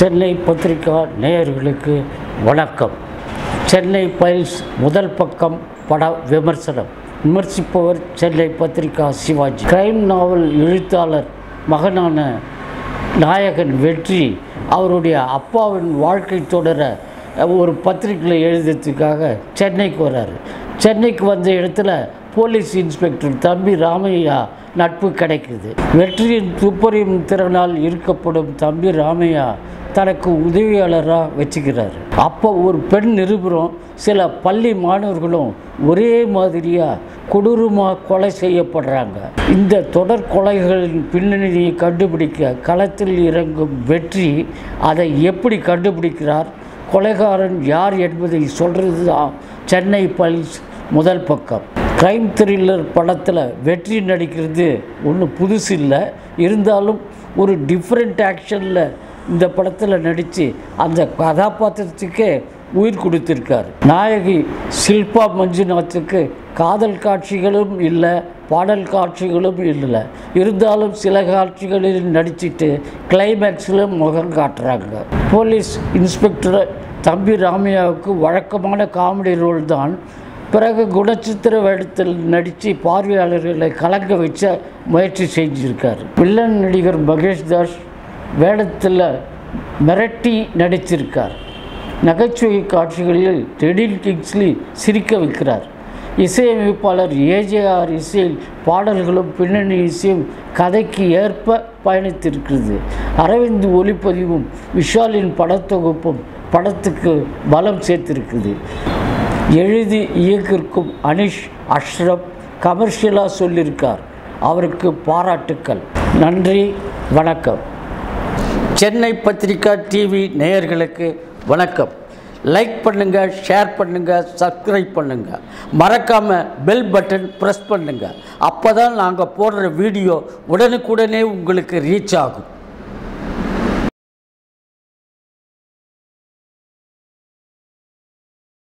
சென்னை பத்திரிகா நேயர்களுக்கு வணக்கம். சென்னை ஃபைல்ஸ் முதல் பக்கம் பட விமர்சனம். விமர்சிப்பவர் சென்னை பத்திரிகா சிவாஜி. கிரைம் நாவல் எழுத்தாளர் மகனான நாயகன் வெற்றி அவருடைய அப்பாவின் வாழ்க்கை தொடர ஒரு பத்திரிகையில் எழுதுறதுக்காக சென்னைக்கு வர்றாரு. சென்னைக்கு வந்த இடத்துல போலீஸ் இன்ஸ்பெக்டர் தம்பி ராமையா நட்பு கிடைக்குது. வெற்றியின் துப்பறியும் திறனால் ஈர்க்கப்படும் தம்பி ராமையா தனக்கு உதவியாளராக வச்சுக்கிறார். அப்போ ஒரு பெண் நிருபரும் சில பள்ளி மாணவர்களும் ஒரே மாதிரியாக கொடூரமாக கொலை செய்யப்படுறாங்க. இந்த தொடர் கொலைகளின் பின்னணியை கண்டுபிடிக்க களத்தில் இறங்கும் வெற்றி அதை எப்படி கண்டுபிடிக்கிறார், கொலைகாரன் யார் என்பதை சொல்கிறது தான் சென்னை ஃபைல்ஸ் முதல் பக்கம். கிரைம் த்ரில்லர் படத்தில் வெற்றி நடிக்கிறது ஒன்றும் புதுசு இல்லை. இருந்தாலும் ஒரு டிஃப்ரெண்ட் ஆக்ஷனில் இந்த படத்தில் நடித்து அந்த கதாபாத்திரத்துக்கே உயிர் கொடுத்துருக்கார். நாயகி ஷில்பா மஞ்சுநாத்துக்கு காதல் காட்சிகளும் இல்லை, பாடல் காட்சிகளும் இல்லை. இருந்தாலும் சில காட்சிகளில் நடிச்சிட்டு கிளைமேக்ஸில் முகம் காட்டுறாங்க. போலீஸ் இன்ஸ்பெக்டர் தம்பி ராமையாவுக்கு வழக்கமான காமெடி ரோல் தான். பிறகு குணச்சித்திர வேடத்தில் நடித்து பார்வையாளர்களை கலங்க வச்ச முயற்சி செஞ்சுருக்கார். வில்லன் நடிகர் மகேஷ் தாஸ் வேடத்தில் மிரட்டி நடிச்சிருக்கார். நகைச்சுவை காட்சிகளில் டெடில் கிங்ஸ்லி சிரிக்க வைக்கிறார். இசையமைப்பாளர் ஏஜேஆர் இசையில் பாடல்களும் பின்னணி இசையும் கதைக்கு ஏற்ப பயணித்திருக்கிறது. அரவிந்த் ஒளிப்பதிவும் விஷாலின் படத்தொகுப்பும் படத்துக்கு பலம் சேர்த்திருக்குது. எழுதி இயக்கிருக்கும் அனிஷ் அஷ்ரப் கமர்ஷியலாக சொல்லியிருக்கார். அவருக்கு பாராட்டுக்கள். நன்றி, வணக்கம். சென்னை பத்திரிகா டிவி நேயர்களுக்கு வணக்கம். லைக் பண்ணுங்கள், ஷேர் பண்ணுங்கள், சப்ஸ்கிரைப் பண்ணுங்கள். மறக்காமல் பெல் பட்டன் ப்ரெஸ் பண்ணுங்கள். அப்போ தான் நாங்கள் போடுற வீடியோ உடனுக்குடனே உங்களுக்கு ரீச் ஆகும்.